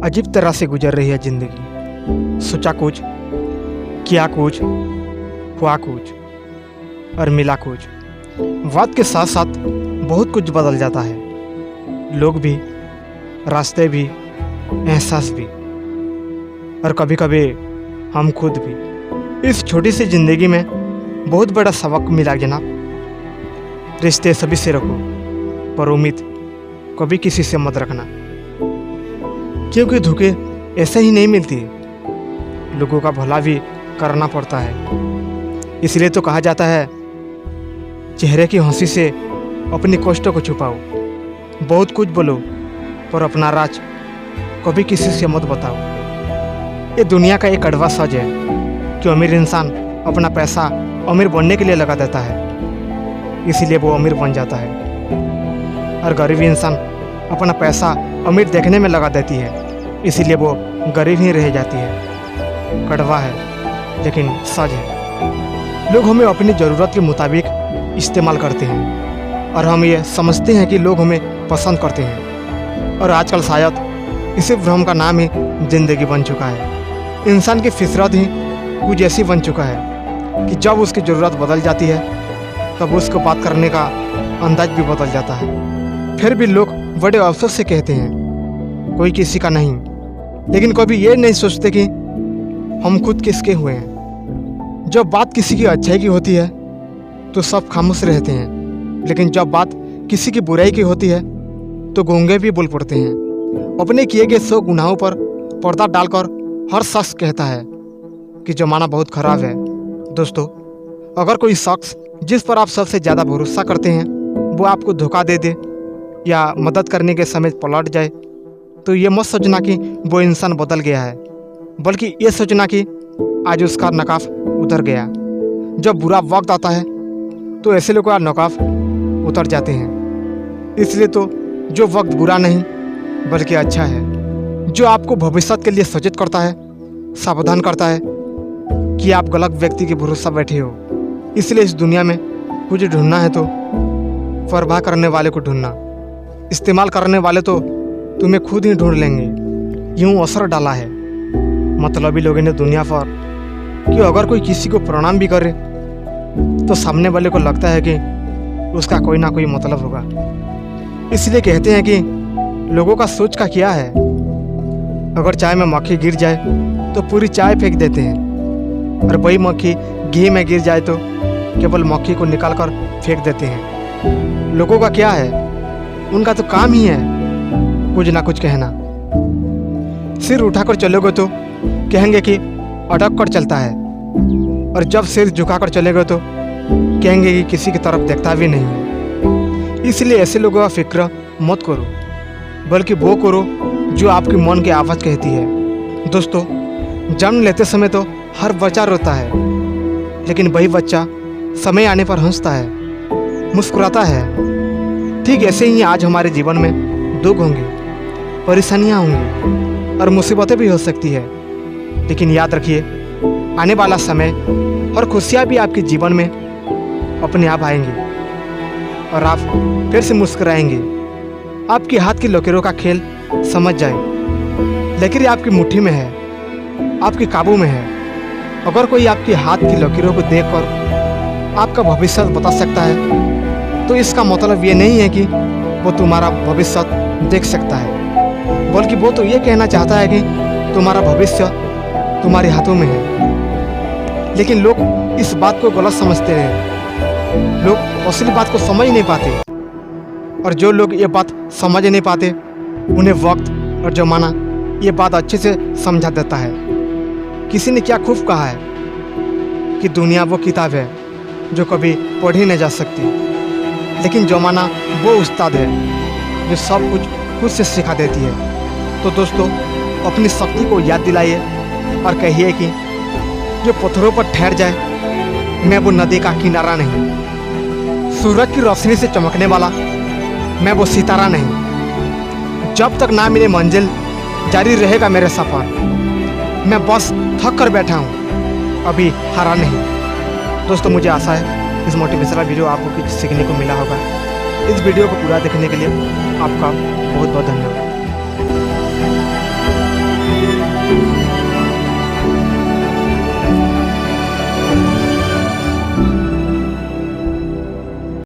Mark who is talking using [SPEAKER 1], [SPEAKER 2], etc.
[SPEAKER 1] अजीब तरह से गुजर रही है ज़िंदगी। सोचा कुछ, किया कुछ, हुआ कुछ और मिला कुछ। वक्त के साथ साथ बहुत कुछ बदल जाता है, लोग भी, रास्ते भी, एहसास भी और कभी कभी हम खुद भी। इस छोटी सी ज़िंदगी में बहुत बड़ा सबक मिला जनाब। रिश्ते सभी से रखो, पर उम्मीद कभी किसी से मत रखना, क्योंकि धोखे ऐसे ही नहीं मिलती, लोगों का भला भी करना पड़ता है। इसलिए तो कहा जाता है, चेहरे की हंसी से अपनी कष्टों को छुपाओ। बहुत कुछ बोलो, पर अपना राज कभी किसी से मत बताओ। ये दुनिया का एक कड़वा सच है कि अमीर इंसान अपना पैसा अमीर बनने के लिए लगा देता है, इसीलिए वो अमीर बन जाता है। और गरीब इंसान अपना पैसा अमीर देखने में लगा देती है, इसीलिए वो गरीब ही रह जाती है। कड़वा है लेकिन सच है। लोग हमें अपनी ज़रूरत के मुताबिक इस्तेमाल करते हैं और हम ये समझते हैं कि लोग हमें पसंद करते हैं। और आजकल शायद इसी भ्रम का नाम ही ज़िंदगी बन चुका है। इंसान की फितरत ही कुछ ऐसी बन चुका है कि जब उसकी ज़रूरत बदल जाती है तब उसको बात करने का अंदाज भी बदल जाता है। फिर भी लोग बड़े अफसोस से कहते हैं, कोई किसी का नहीं, लेकिन कभी ये नहीं सोचते कि हम खुद किसके हुए हैं। जब बात किसी की अच्छाई की होती है तो सब खामोश रहते हैं, लेकिन जब बात किसी की बुराई की होती है तो गूंगे भी बोल पड़ते हैं। अपने किए गए 100 गुनाहों पर पर्दा डालकर हर शख्स कहता है कि ज़माना बहुत ख़राब है। दोस्तों, अगर कोई शख्स जिस पर आप सबसे ज़्यादा भरोसा करते हैं वो आपको धोखा दे दे या मदद करने के समय पलट जाए, तो ये मत सोचना कि वो इंसान बदल गया है, बल्कि ये सोचना कि आज उसका नकाब उतर गया। जब बुरा वक्त आता है तो ऐसे लोगों का नकाब उतर जाते हैं। इसलिए तो जो वक्त बुरा नहीं बल्कि अच्छा है, जो आपको भविष्य के लिए सचेत करता है, सावधान करता है कि आप गलत व्यक्ति के भरोसा बैठे हो। इसलिए इस दुनिया में कुछ ढूंढना है तो परवाह करने वाले को ढूंढना, इस्तेमाल करने वाले तो तुम्हें खुद ही ढूंढ लेंगे। यूं असर डाला है मतलबी लोगों ने दुनिया पर कि अगर कोई किसी को प्रणाम भी करे तो सामने वाले को लगता है कि उसका कोई ना कोई मतलब होगा। इसलिए कहते हैं कि लोगों का सोच का क्या है। अगर चाय में मक्खी गिर जाए तो पूरी चाय फेंक देते हैं, और वही मक्खी घी में गिर जाए तो केवल मक्खी को निकाल कर फेंक देते हैं। लोगों का क्या है, उनका तो काम ही है कुछ ना कुछ कहना। सिर उठाकर चलोगे तो कहेंगे कि अटक कर चलता है, और जब सिर झुकाकर चलेगे तो कहेंगे कि किसी की तरफ देखता भी नहीं है। इसलिए ऐसे लोगों का फिक्र मत करो, बल्कि वो करो जो आपकी मन की आवाज़ कहती है। दोस्तों, जन्म लेते समय तो हर बच्चा रोता है, लेकिन वही बच्चा समय आने पर हंसता है, मुस्कुराता है। ठीक ऐसे ही आज हमारे जीवन में दुख होंगे, परेशानियां होंगी और मुसीबतें भी हो सकती है, लेकिन याद रखिए, आने वाला समय और खुशियां भी आपके जीवन में अपने आप आएंगी और आप फिर से मुस्कुराएंगे। आपके हाथ की लकीरों का खेल समझ जाए, लकीर आपकी मुट्ठी में है, आपके काबू में है। अगर कोई आपके हाथ की लकीरों को देखकर आपका भविष्य बता सकता है तो इसका मतलब ये नहीं है कि वो तुम्हारा भविष्य देख सकता है, बल्कि वो तो ये कहना चाहता है कि तुम्हारा भविष्य तुम्हारे हाथों में है। लेकिन लोग इस बात को गलत समझते हैं। लोग असली बात को समझ नहीं पाते, और जो लोग ये बात समझ नहीं पाते उन्हें वक्त और ज़माना ये बात अच्छे से समझा देता है। किसी ने क्या खूब कहा है कि दुनिया वो किताब है जो कभी पढ़ी नहीं जा सकती, लेकिन ज़माना वो उस्ताद है जो सब कुछ खुद से सिखा देती है। तो दोस्तों, अपनी शक्ति को याद दिलाइए और कहिए कि जो पत्थरों पर ठहर जाए, मैं वो नदी का किनारा नहीं, सूरज की रोशनी से चमकने वाला मैं वो सितारा नहीं। जब तक ना मिले मंजिल, जारी रहेगा मेरा सफ़र। मैं बस थक कर बैठा हूँ, अभी हारा नहीं। दोस्तों, मुझे आशा है इस मोटिवेशनल वीडियो आपको कुछ सीखने को मिला होगा। इस वीडियो को पूरा देखने के लिए आपका बहुत बहुत धन्यवाद।